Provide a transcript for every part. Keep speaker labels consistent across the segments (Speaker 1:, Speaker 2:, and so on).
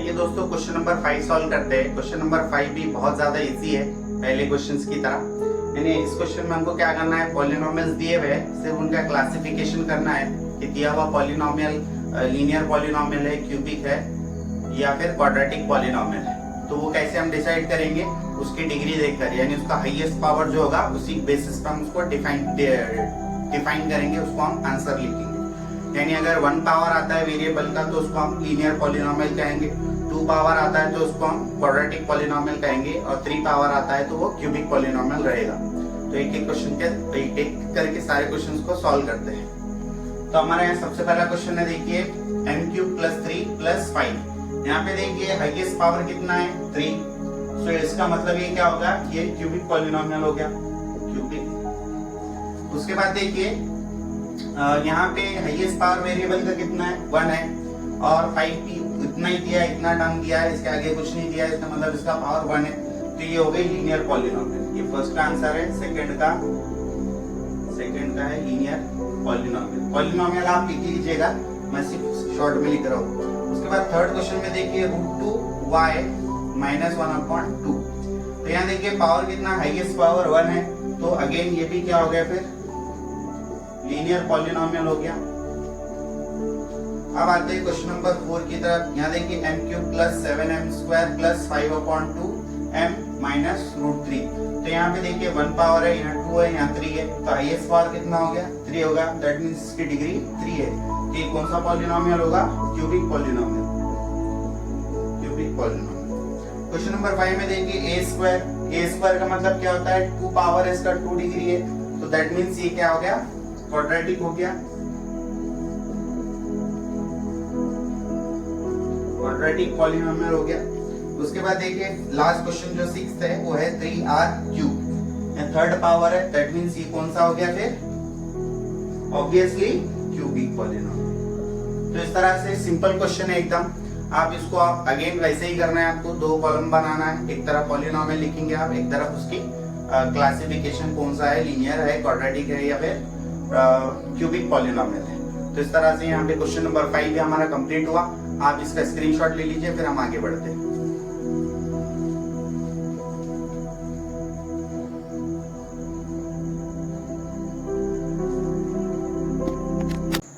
Speaker 1: आइए दोस्तों question number 5 solve करते हैं। क्वेश्चन नंबर 5 भी बहुत ज्यादा इजी है पहले क्वेश्चंस की तरह। यानी इस क्वेश्चन में हमको क्या करना है, पॉलिनोमियल्स दिए हुए हैं, सिर्फ उनका क्लासिफिकेशन करना है कि दिया हुआ पॉलिनोमियल लीनियर पॉलिनोमियल है, क्यूबिक है या फिर क्वाड्रेटिक पॉलिनोमियल है। तो वो कैसे हम डिसाइड करेंगे, उसकी डिग्री देखकर, यानी उसका हाईएस्ट पावर जो होगा उसी बेसिस पर हम उसको डिफाइन करेंगे, उसको हम आंसर लिखेंगे। यानी अगर 1 पावर आता है वेरिएबल का तो उसको हम लीनियर पॉलिनोमियल कहेंगे, 2 पावर आता है तो उसको हम क्वाड्रेटिक पॉलिनोमियल कहेंगे और 3 पावर आता है तो वो क्यूबिक पॉलिनोमियल रहेगा। तो एक एक क्वेश्चन के एक करके सारे क्वेश्चंस को सॉल्व करते हैं। तो हमारे यहाँ सबसे पहला क्वेश्चन है, देखिए m³ + 3 + 5। यहाँ पे देखिए हाईएस्ट पावर कितना है, 3। तो इसका मतलब ये क्या होगा, ये क्यूबिक पॉलिनोमियल हो गया, क्यूबिक। उसके बाद देखिए यहाँ पे हाईएस्ट पावर वेरिएबल का कितना है, 1 है और 5 की इतना ही दिया, इतना टर्म दिया है, इसके आगे कुछ नहीं दिया है, इसका मतलब इसका पावर 1 है। तो ये हो गई लीनियर पॉलिनोमियल। ये फर्स्ट का आंसर है। सेकंड का है लीनियर पॉलिनोमियल। पॉलिनोमियल आप लिख लीजिएगा, मैं सिर्फ शॉर्ट में लिख रहा हूँ। उसके बाद थर्ड क्वेश्चन में देखिए √2y - 1/2। तो यहाँ देखिए पावर कितना, हाईएस्ट पावर 1 है, तो अगेन ये भी क्या हो गया, फिर लीनियर पॉलिनोमियल हो गया। अब आते हैं क्वेश्चन नंबर 4 की तरफ। यहाँ देखिए m³ + 7m² + 5/2 m - √3। तो यहाँ पे देखिए 1 पावर है, यहाँ 2 है, यहाँ 3 है, तो हाईएस्ट पावर कितना हो गया, 3 होगा। दैट मींस इसकी डिग्री 3 है। तो ये कौन सा पॉलिनोमियल होगा, cubic polynomial, cubic polynomial. Question number 5 में देखिए a² का मतलब क्या होता है, 2 पावर है, इसका 2 डिग्री है, तो दैट मींस ये क्या हो गया, क्वाड्रेटिक हो गया, क्वाड्रेटिक पॉलिनोमियल हो गया। उसके बाद देखिए लास्ट क्वेश्चन जो 6th है वो है 3r³। थर्ड पावर है, दैट मींस ये कौन सा हो गया, फिर ऑब्वियसली क्यूबिक पॉलिनोमियल। तो इस तरह से सिंपल क्वेश्चन है एकदम। आप इसको आप अगेन वैसे ही करना है, आपको 2 कॉलम बनाना है, एक तरफ पॉलिनोमियल लिखेंगे आप, एक तरफ उसकी क्लासिफिकेशन कौन सा है, लीनियर है, क्वाड्रेटिक है या फिर क्यूबिक पॉलिनोमियल है। तो इस तरह से यहाँ पे क्वेश्चन नंबर 5 भी हमारा कंप्लीट हुआ। आप इसका स्क्रीनशॉट ले लीजिए, फिर हम आगे बढ़ते हैं।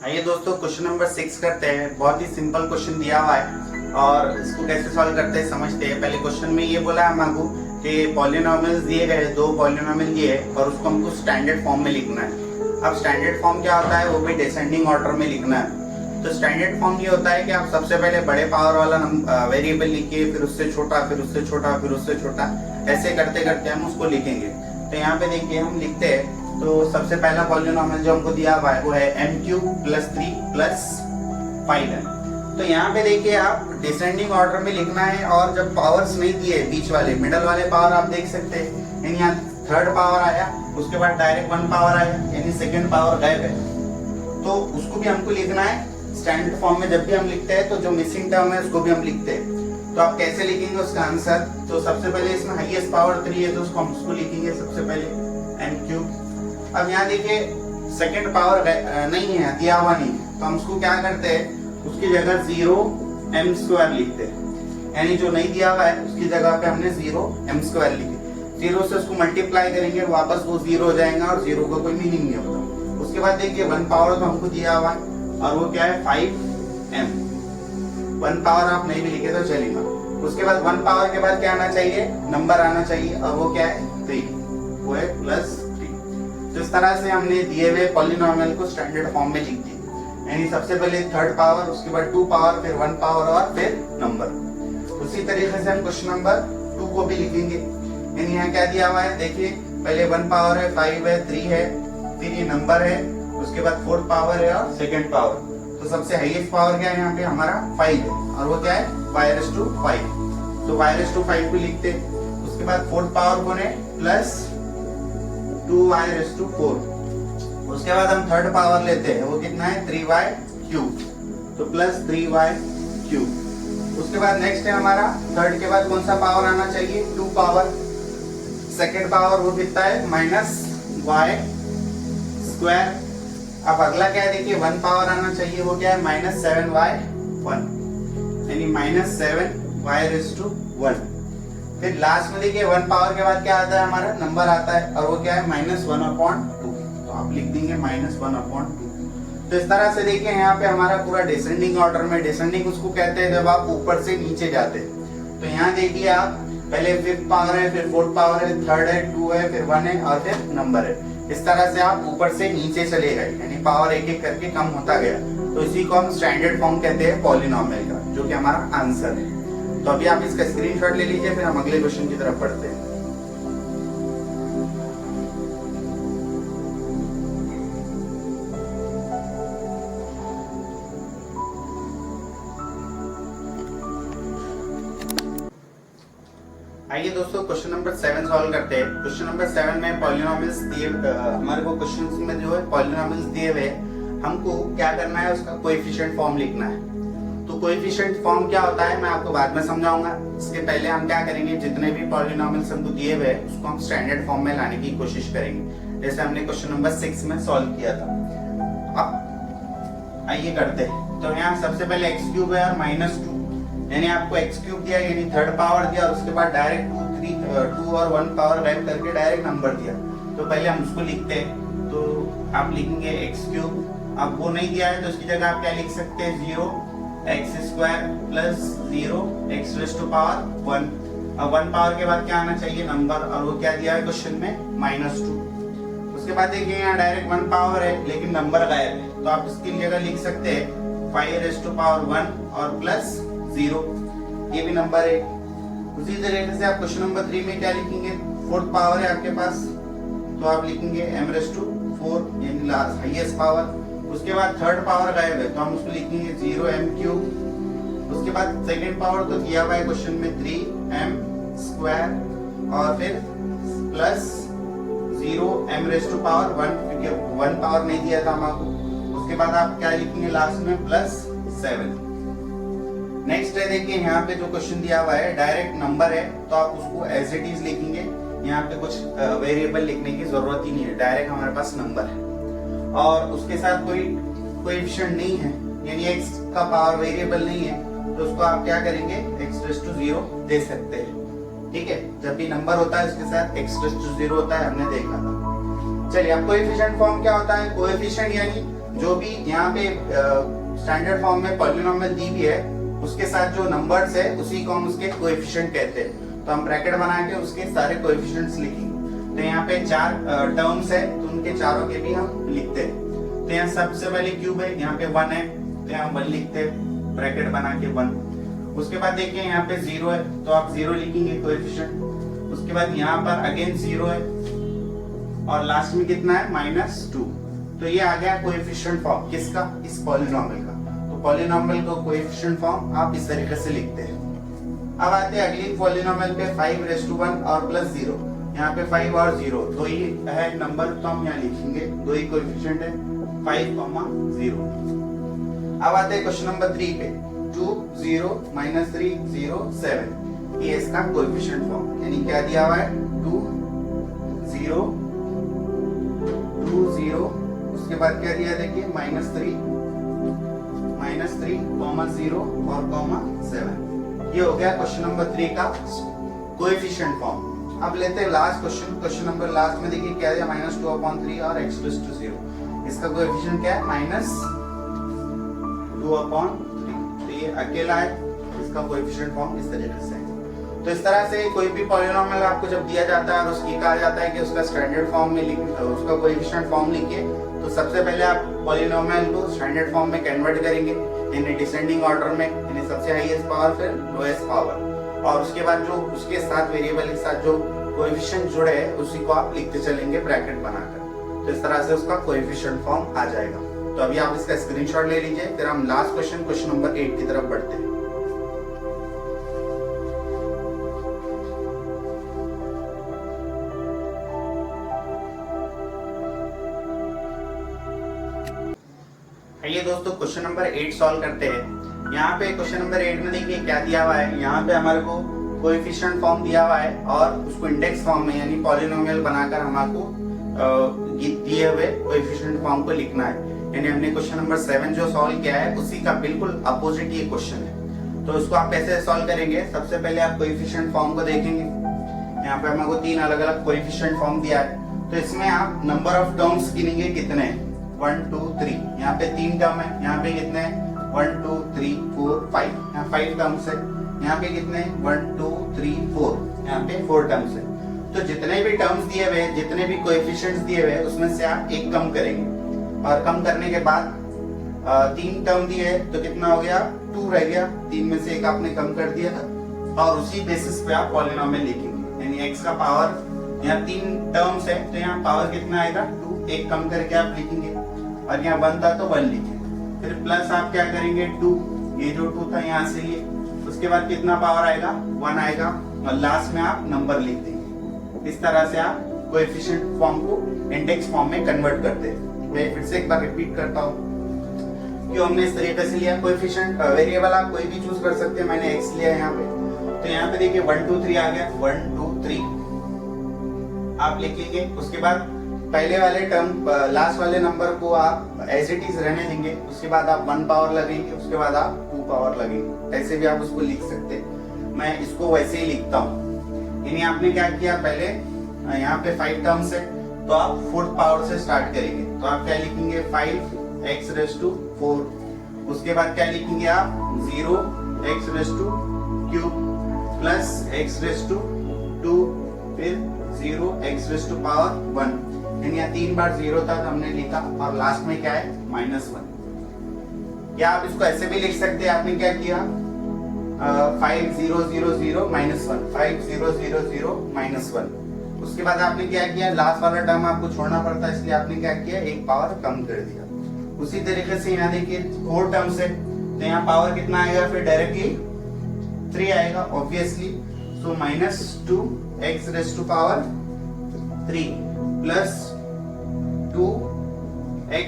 Speaker 1: आइए दोस्तों क्वेश्चन नंबर 6 करते हैं। बहुत ही सिंपल क्वेश्चन दिया हुआ है और इसको कैसे सॉल्व करते हैं समझते हैं। पहले क्वेश्चन में ये बोला है हमको कि पॉलिनोमियल्स दिए गए, 2 पॉलिनोमियल दिए और उसको हमको स्टैंडर्ड फॉर्म में लिखना है। अब स्टैंडर्ड फॉर्म क्या होता है, वो भी डिसेंडिंग ऑर्डर में लिखना है। तो स्टैंडर्ड फॉर्म ये होता है कि आप सबसे पहले बड़े पावर वाला वेरिएबल लिखिए, फिर उससे छोटा, फिर उससे छोटा, फिर उससे छोटा, ऐसे करते करते हम उसको लिखेंगे। तो यहाँ पे देखिए हम लिखते हैं, तो सबसे पहला पॉलिनोमियल जो हमको दिया हुआ है वो है m³ + 3 + 5m। तो यहाँ पे देखिए आप डिसेंडिंग ऑर्डर में लिखना है, और जब पावर्स नहीं दिए बीच वाले, मिडल वाले पावर आप देख सकते हैं, यानी यहाँ थर्ड पावर आया, उसके बाद डायरेक्ट 1 पावर आया, यानी सेकंड पावर गायब है, तो उसको भी हमको लिखना है स्टैंडर्ड फॉर्म में। जब भी हम लिखते हैं तो जो मिसिंग टर्म है उसको भी हम लिखते हैं। तो आप कैसे लिखेंगे उसका आंसर, तो सबसे पहले इसमें हाईएस्ट पावर 3 है, तो उसको लिखेंगे सबसे पहले m³। अब यहाँ देखिए सेकंड पावर नहीं है, दिया हुआ नहीं, तो हम उसको क्या करते हैं, उसकी जगह 0m² लिखते हैं, यानी जो नहीं दिया हुआ है उसकी जगह पे हमने 0m² लिखे। 0 से उसको मल्टीप्लाई करेंगे, वापस वो 0 हो जाएगा और 0 का कोई मीनिंग नहीं होता। उसके बाद देखिए 1 पावर तो हमको दिया हुआ है और वो क्या है 5m। 1 पावर आप नहीं भी लिखे तो चलेगा। उसके बाद 1 पावर के बाद क्या आना चाहिए, नंबर आना चाहिए, और वो क्या है 3, वो है +3। तो इस तरह से हमने दिए हुए पॉलिनोमियल को स्टैंडर्ड फॉर्म में लिख दिया, यानी सबसे पहले थर्ड पावर, उसके बाद 2 पावर, फिर 1 पावर और फिर नंबर। उसी तरीके से हम क्वेश्चन नंबर 2 को भी लिखेंगे। यानी यहाँ क्या दिया हुआ है, देखिए पहले 1 पावर है, 5 है, 3 है, फिर ये नंबर है, उसके बाद 4 पावर है और सेकंड पावर। तो सबसे हाईएस्ट पावर क्या है यहाँ पे हमारा 5 है, और वो क्या है y⁵5। तो y⁵5 को लिखते। उसके बाद 4th पावर कौन है, +2y⁴। उसके बाद हम थर्ड पावर लेते हैं, वो कितना है 3y³, तो +3y³। उसके बाद नेक्स्ट है हमारा थर्ड के बाद कौन सा पावर आना चाहिए, 2 पावर। सेकेंड पावर वो कितना है -y²। अब अगला क्या है, देखिए 1 पावर आना चाहिए, वो क्या है -7y1, यानी -7y⁻²1। फिर लास्ट में देखिए 1 पावर के बाद क्या आता है, हमारा नंबर आता है और वो क्या है -1/2। तो आप लिख देंगे -1/2। तो इस तरह से देखिए यहाँ पे हमारा पूरा डिसेंडिंग ऑर्डर में, डिसेंडिंग उसको कहते हैं जब आप ऊपर से नीचे जाते हैं। तो यहाँ देखिए आप पहले 5th पावर है, फिर 4th पावर है, 3rd है, 2 है, फिर 1 है और फिर नंबर है। इस तरह से आप ऊपर से नीचे चले गए, यानी पावर एक एक करके कम होता गया। तो इसी को हम स्टैंडर्ड फॉर्म कहते हैं पॉलिनोमियल का, जो कि हमारा आंसर है। तो अभी आप इसका स्क्रीनशॉट ले लीजिए, फिर हम अगले क्वेश्चन की तरफ बढ़ते हैं। आइए दोस्तों क्वेश्चन नंबर 7 सॉल्व करते हैं। क्वेश्चन नंबर 7 में पॉलिनोमियल्स दिए, हमारे को क्वेश्चंस में जो है पॉलिनोमियल्स दिए हुए, हमको क्या करना है, उसका कोएफिशिएंट फॉर्म लिखना है। तो कोएफिशिएंट फॉर्म क्या होता है मैं आपको बाद में समझाऊंगा। इसके पहले हम क्या करेंगे, जितने भी पॉलिनोमियल्स हमको दिए हुए हैं उसको हम स्टैंडर्ड फॉर्म में लाने की कोशिश करेंगे, जैसे हमने क्वेश्चन नंबर 6 में सॉल्व किया था। अब आइए करते हैं। तो यहाँ सबसे पहले x³ है और -2, यानी आपको x³ दिया, यानी 3rd पावर दिया और उसके बाद डायरेक्ट 2 और 1 पावर गायब करके डायरेक्ट नंबर दिया। तो पहले हम उसको लिखते हैं। तो आप लिखेंगे x³, अब वो नहीं दिया है तो उसकी जगह आप क्या लिख सकते हैं, 0x² + 0 x⁻1। अब 1 पावर के बाद क्या आना चाहिए, नंबर, और वो क्या दिया है क्वेश्चन में, -2। उसके बाद देखिए यहाँ डायरेक्ट 1 पावर है लेकिन नंबर गायब है, तो आप इसकी जगह लिख सकते हैं 5⁻1 और प्लस 0, ये भी नंबर है। उसी तरीके से आप क्वेश्चन नंबर 3 में क्या लिखेंगे, 4th पावर है आपके पास, तो आप लिखेंगे m⁻4 यानी हाईएस्ट पावर। उसके बाद 3rd पावर गायब है तो हम उसको लिखेंगे 0m³। उसके बाद 2nd पावर तो दिया हुआ है क्वेश्चन में 3m² और फिर प्लस 0m⁻1, क्योंकि 1 पावर नहीं दिया था हमको। उसके बाद आप क्या लिखेंगे लास्ट में, +7। नेक्स्ट है देखिए यहाँ पे जो क्वेश्चन दिया हुआ है डायरेक्ट नंबर है, तो आप उसको एज इट इज लिखेंगे। यहाँ पे कुछ वेरिएबल लिखने की जरूरत ही नहीं है, डायरेक्ट हमारे पास नंबर है और उसके साथ कोई कोएफिशिएंट नहीं है, यानी x का पावर वेरिएबल नहीं है, तो उसको आप क्या करेंगे, x⁻0 दे सकते हैं। ठीक है, जब भी नंबर होता है उसके साथ x⁻0 होता है, हमने देखा था। चलिए अब कोएफिशिएंट फॉर्म क्या होता है, कोएफिशिएंट यानी जो भी यहाँ पे स्टैंडर्ड फॉर्म में पॉलिनोमियल दी हुई है उसके साथ जो नंबर्स है उसी को हम उसके कोएफिशिएंट कहते हैं। तो हम ब्रैकेट बना के उसके सारे कोएफिशिएंट्स लिखेंगे। तो यहाँ पे 4 टर्म्स है तो उनके चारों के भी हम लिखते हैं। तो यहाँ सबसे पहले क्यूब है, यहाँ पे 1 है तो यहाँ 1 लिखते हैं, ब्रैकेट बना के 1। उसके बाद देखिए यहाँ पे 0 है तो आप 0 लिखेंगे कोएफिशिएंट। उसके बाद यहाँ पर अगेन 0 है और लास्ट में कितना है, -2। तो ये आ गया कोएफिशिएंट फॉर्म किसका, इस पॉलिनोमियल का। पॉलिनोमियल को कोएफिशिएंट फॉर्म आप इस तरीके से लिखते हैं। अब आते हैं अगली पॉलिनोमियल पे, 5⁻1 और +0। यहाँ पे 5 और 0 दो ही है नंबर, तो हम यहाँ लिखेंगे, दो ही कोएफिशिएंट है, 5, 0। अब आते हैं क्वेश्चन नंबर 3 पे, 2, 0, -3, 0, 7। ये इसका कोएफिशिएंट फॉर्म, यानी क्या दिया हुआ है, 2, 0, 2, 0। उसके बाद क्या दिया देखिए, -3, -3, 0 और 7। ये हो गया क्वेश्चन नंबर 3 का कोएफिशिएंट फॉर्म। अब लेते हैं last question. Question number last में देखिए क्या है, -2/3 और x⁻0। इसका कोएफिशिएंट क्या है, -2/3। तो ये अकेला है, इसका कोएफिशिएंट फॉर्म इस तरीके से है। तो इस तरह से कोई भी पॉलिनोमियल आपको जब दिया जाता है और उसकी कहा जाता है कि उसका स्टैंडर्ड फॉर्म में उसका कोएफिशिएंट फॉर्म लिखिए, तो सबसे पहले आप पॉलिनोमियल को स्टैंडर्ड फॉर्म में कन्वर्ट करेंगे, यानी डिसेंडिंग ऑर्डर में, यानी सबसे हाईएस्ट पावर फिर लोएस्ट पावर, और उसके बाद जो उसके साथ वेरिएबल के साथ जो कोएफिशिएंट जुड़े हैं उसी को आप लिखते चलेंगे ब्रैकेट बनाकर। तो इस तरह से उसका कोएफिशिएंट फॉर्म आ जाएगा। तो अभी आप इसका स्क्रीनशॉट ले लीजिए, फिर हम लास्ट क्वेश्चन नंबर 8 की तरफ बढ़ते हैं। आइए दोस्तों क्वेश्चन नंबर 8 सॉल्व करते हैं। यहाँ पे क्वेश्चन नंबर 8 में देखिए क्या दिया हुआ है, यहाँ पे हमारे को कोएफिशिएंट फॉर्म दिया हुआ है और उसको इंडेक्स फॉर्म में यानी पॉलिनोमियल बनाकर हमको दिए हुए कोएफिशिएंट फॉर्म को लिखना है। यानी हमने क्वेश्चन नंबर 7 जो सॉल्व किया है उसी का बिल्कुल अपोजिट ये क्वेश्चन है। तो इसको आप कैसे सॉल्व करेंगे, सबसे पहले आप कोएफिशिएंट फॉर्म को देखेंगे। यहाँ पे हमको 3 अलग अलग कोएफिशिएंट फॉर्म दिया है, तो इसमें आप नंबर ऑफ टर्म्स गिनेंगे कितने हैं, 1 2 3, यहाँ पे 3 टर्म है, यहाँ पे कितने हैं 1 2 3 4 5, यहाँ 5 टर्म्स है, यहाँ पे कितने 1 2 3 4, यहाँ पे 4 टर्म्स है। तो जितने भी टर्म्स दिए हुए, जितने भी कोएफिशिएंट्स दिए हुए, उसमें से आप एक कम करेंगे, और कम करने के बाद 3 टर्म दिए तो कितना हो गया 2 रह गया, 3 में से एक आपने कम कर दिया था, और उसी बेसिस पे आप पॉलिनोमियल लिखेंगे। यानी x का पावर, यहाँ 3 टर्म्स है तो यहाँ पावर कितना आएगा 2, एक कम करके आप लिखेंगे, और यहाँ 1 था तो 1 लिखेंगे, फिर प्लस आप क्या करेंगे 2, ये जो 2 था यहाँ से लिए, उसके बाद कितना पावर आएगा 1 आएगा, और लास्ट में आप नंबर लिख देंगे। इस तरह से आप कोएफिशिएंट फॉर्म को इंडेक्स फॉर्म में कन्वर्ट करते हैं। मैं फिर से एक बार रिपीट करता हूँ क्यों हमने इस तरीके से लिया। कोएफिशिएंट वेरिएबल आप कोई भी चूज कर सकते हैं, मैंने x लिया है यहाँ पे, तो यहाँ पे देखिए 1 2 3 आ गया, 1 2 3 आप लिख लीजिए। उसके बाद पहले वाले टर्म, लास्ट वाले नंबर को आप एज इट इज रहने देंगे, उसके बाद आप 1 पावर लगेंगे, उसके बाद आप 2 पावर लगेंगे, ऐसे भी आप उसको लिख सकते हैं। मैं इसको वैसे ही लिखता हूँ। यानी आपने क्या किया, पहले यहाँ पे 5 टर्म्स है तो आप 4th पावर से स्टार्ट करेंगे, तो आप क्या लिखेंगे 5x⁴, उसके बाद क्या लिखेंगे आप 0x³ प्लस x⁴, फिर 0x⁴1, यानी यहाँ 3 बार 0 था तो हमने लिखा, और लास्ट में क्या है -1। या आप इसको ऐसे भी लिख सकते हैं, आपने क्या किया 5000 -1, 5000 -1। उसके बाद आपने क्या किया, लास्ट वाला टर्म आपको छोड़ना पड़ता है, इसलिए आपने क्या किया, एक पावर कम कर दिया। उसी तरीके से यहाँ देखिए 4 टर्म्स है, तो यहाँ पावर कितना आएगा, फिर डायरेक्टली 3 आएगा ऑब्वियसली, सो -2x⁴ प्लस 2x²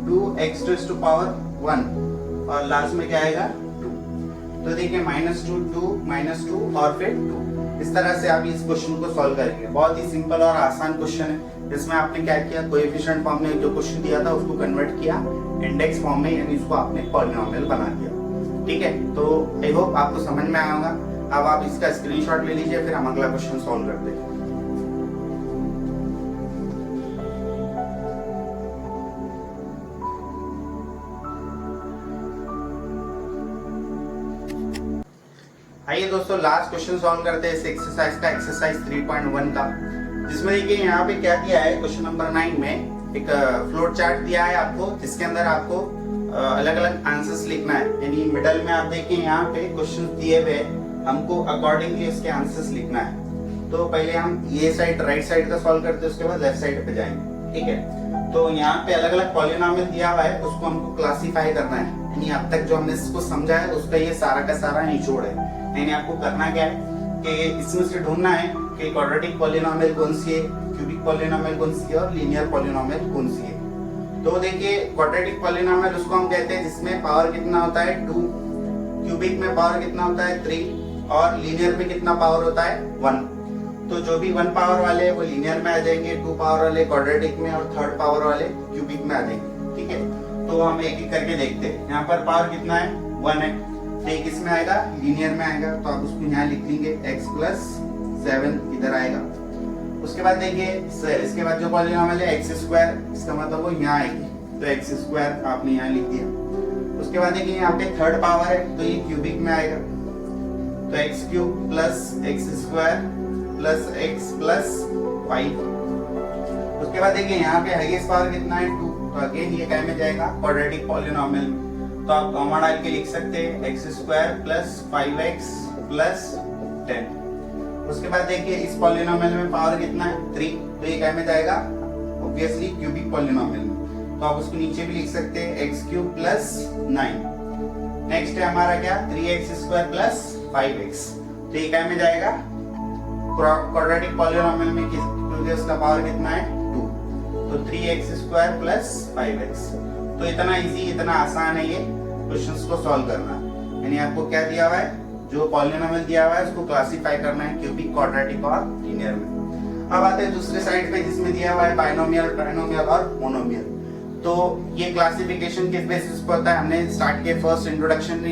Speaker 1: -2x⁴1, और लास्ट में क्या आएगा 2। तो देखिए -2 2 और फिर 2। इस तरह से आप इस क्वेश्चन को सॉल्व करेंगे। बहुत ही सिंपल और आसान क्वेश्चन है, जिसमें आपने क्या किया, कोएफिशिएंट फॉर्म में जो क्वेश्चन दिया था उसको कन्वर्ट किया इंडेक्स फॉर्म में, यानी उसको आपने पॉलिनोमियल बना दिया। ठीक है, तो आई होप आपको समझ में आया होगा। अब आप इसका स्क्रीनशॉट ले लीजिए, फिर हम अगला क्वेश्चन सॉल्व करते हैं। आइए दोस्तों लास्ट क्वेश्चन सॉल्व करते हैं इस एक्सरसाइज का, एक्सरसाइज 3.1 का, जिसमें देखिए यहाँ पे क्या दिया है, क्वेश्चन नंबर 9 में एक फ्लोट चार्ट दिया है आपको, जिसके अंदर आपको अलग अलग आंसर्स लिखना है। यानी मिडल में आप देखिए यहाँ पे क्वेश्चन दिए हुए, हमको अकॉर्डिंगली उसके आंसर्स लिखना है। तो पहले हम ये साइड राइट साइड का सॉल्व करते हैं, उसके बाद लेफ्ट साइड पे जाएंगे। ठीक है, तो यहाँ पे अलग अलग पॉलिनोमियल दिया हुआ है, उसको हमको क्लासीफाई करना है। यानी अब तक जो हमने इसको समझा है उसका ये सारा का सारा निचोड़ है। यानी आपको करना क्या है कि इसमें से ढूंढना है कि क्वाड्रेटिक पॉलिनोमियल कौन सी है, क्यूबिक पॉलिनोमियल कौन सी है, और लीनियर पॉलिनोमियल कौन सी है। तो देखिए क्वाड्रेटिक पॉलिनोमियल उसको हम कहते हैं जिसमें पावर कितना होता है 2, क्यूबिक में पावर कितना होता है 3, और लीनियर में कितना पावर होता है 1। तो जो भी 1 पावर वाले हैं वो लीनियर में आ जाएंगे, 2 पावर वाले क्वाड्रेटिक में, और 3rd पावर वाले क्यूबिक में आ जाएंगे। ठीक है, तो हम एक एक करके देखते हैं। यहाँ पर पावर कितना है 1 है, ठीक इसमें आएगा लीनियर में आएगा, तो आप उसको यहाँ लिख लेंगे x+7 इधर आएगा। उसके बाद देखिए इसके बाद जो पॉलिनोमियल है x², इसका मतलब वो यहाँ आएगी, तो x² आपने यहाँ लिख दिया। उसके बाद देखिए यहाँ पे 3rd पावर है, तो ये क्यूबिक में आएगा, तो x³ + x² + x+5। उसके बाद देखिए यहाँ पे हाईएस्ट पावर कितना है 2, तो अगेन ये क्या में जाएगा क्वाड्रेटिक पॉलिनोमियल में, तो आप कॉमन डाल के लिख सकते हैं x² + 5x + 10। उसके बाद देखिए इस पॉलिनोमियल में पावर कितना है 3, तो ये क्या में जाएगा ऑब्वियसली क्यूबिक पॉलिनोमियल में, तो आप उसको नीचे भी लिख सकते हैं x³ + 9। नेक्स्ट है हमारा क्या 3x² + 5x, तो ये क्या में जाएगा क्वाड्रेटिक पॉलिनोमियल में, क्योंकि उसका पावर कितना है 2, तो 3x² + 5x। तो इतना इजी, इतना आसान है ये क्वेश्चंस को सॉल्व करना। यानी आपको क्या दिया हुआ है, जो पॉलिनोमियल दिया हुआ है उसको क्लासिफाई करना है क्यूबिक, क्वाड्रेटिक और लीनियर में। अब आते हैं दूसरे साइड पे जिसमें दिया हुआ है बाइनोमियल, ट्राइनोमियल और मोनोमियल। तो ये क्लासिफिकेशन किस बेसिस पर होता है, हमने स्टार्ट के फर्स्ट इंट्रोडक्शन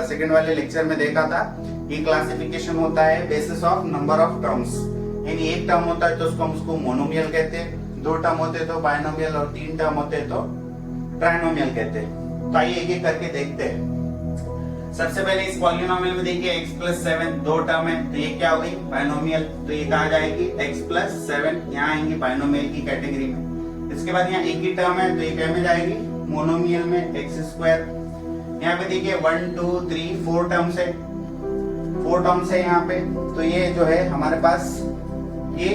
Speaker 1: सेकंड वाले लेक्चर में देखा था। ये क्लासिफिकेशन होता है basis of number of terms, यानी एक टर्म होता है तो उसको हम उसको मोनोमियल कहते हैं, दो टर्म होते हैं तो बायनोमियल, और तीन टर्म होते हैं तो ट्राइनोमियल कहते हैं। तो आइए एक एक करके देखते हैं। सबसे पहले इस पॉलिनोमियल में देखिए x प्लस 7 दो टर्म है, तो ये क्या हो गई बायनोमियल, तो ये कहा जाएगी x प्लस 7, यहाँ आएंगे बायनोमियल की कैटेगरी में। इसके बाद यहाँ एक ही टर्म है तो ये क्या में जाएगी मोनोमियल में, x स्क्वायर। यहाँ पे देखिए 1 2 3 4 टर्म्स है, 4 टर्म्स है यहाँ पे, तो ये जो है हमारे पास ये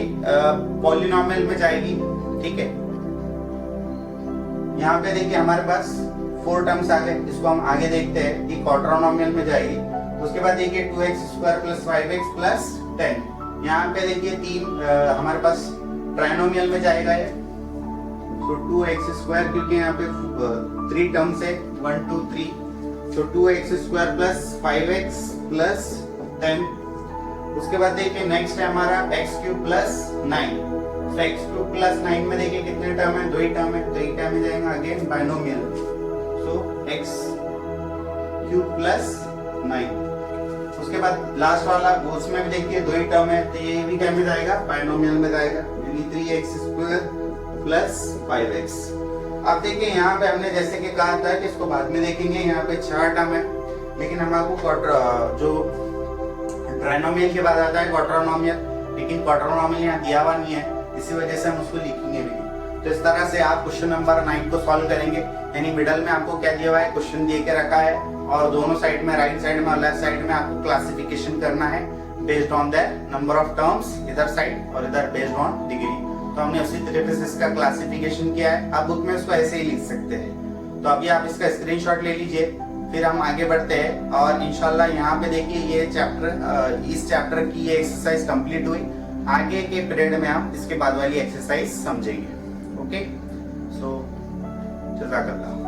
Speaker 1: पॉलिनोमियल में जाएगी, ठीक है। यहाँ पे देखिए हमारे पास 4 टर्म्स आ गए, इसको हम आगे देखते हैं कि क्वाड्रोनोमियल में जाएगी। उसके बाद देखिए 2x square plus 5x plus 10, यहाँ पे देखिए तीन हमारे पास ट्राइनोमियल में जाएगा ये, तो 2x स्क्वायर, क्योंकि यहाँ पे 3 टर्म्स है 1 2 3, तो 2x square plus 5x plus 10। उसके बाद देखिए नेक्स्ट है हमारा x क्यूब प्लस 9, तो x क्यूब प्लस 9 में देखिए कितने टर्म है, 2 ही टर्म है, तो ये क्या में जाएगा अगेन बायनोमियल, तो x क्यूब प्लस 9। उसके बाद लास्ट वाला उसमें भी देखिए 2 ही टर्म है, तो ये भी क्या में जाएगा बायनोमियल में जाएगा, यानी 3x स्क्वायर प्लस 5x। अब देखिए यहाँ पे हमने जैसे कि कहा था कि इसको बाद में देखेंगे, यहाँ पे 4 टर्म है, लेकिन हमारे जो ट्राइनोमियल के बाद आता है क्वाड्रोनोमियल, लेकिन क्वाड्रोनोमियल यहाँ दिया हुआ नहीं है, इसी वजह से हम उसको लिखेंगे भी नहीं। तो इस तरह से आप क्वेश्चन नंबर 9 को सॉल्व करेंगे, यानी मिडल में आपको क्या दिया हुआ है, क्वेश्चन दे के रखा है, और दोनों साइड में राइट साइड में और लेफ्ट साइड में आपको क्लासिफिकेशन करना है based on the number of terms इधर साइड और इधर बेस्ड ऑन डिग्री। तो हमने उसी तरीके से इसका क्लासिफिकेशन किया है, आप बुक में इसको ऐसे ही लिख सकते हैं। तो अभी आप इसका स्क्रीनशॉट ले लीजिए, फिर हम आगे बढ़ते हैं, और इंशाल्लाह यहाँ पे देखिए ये चैप्टर, इस चैप्टर की ये एक्सरसाइज कंप्लीट हुई। आगे के पीरियड में हम इसके बाद वाली एक्सरसाइज समझेंगे। ओके, सो जज़ाकल्लाह।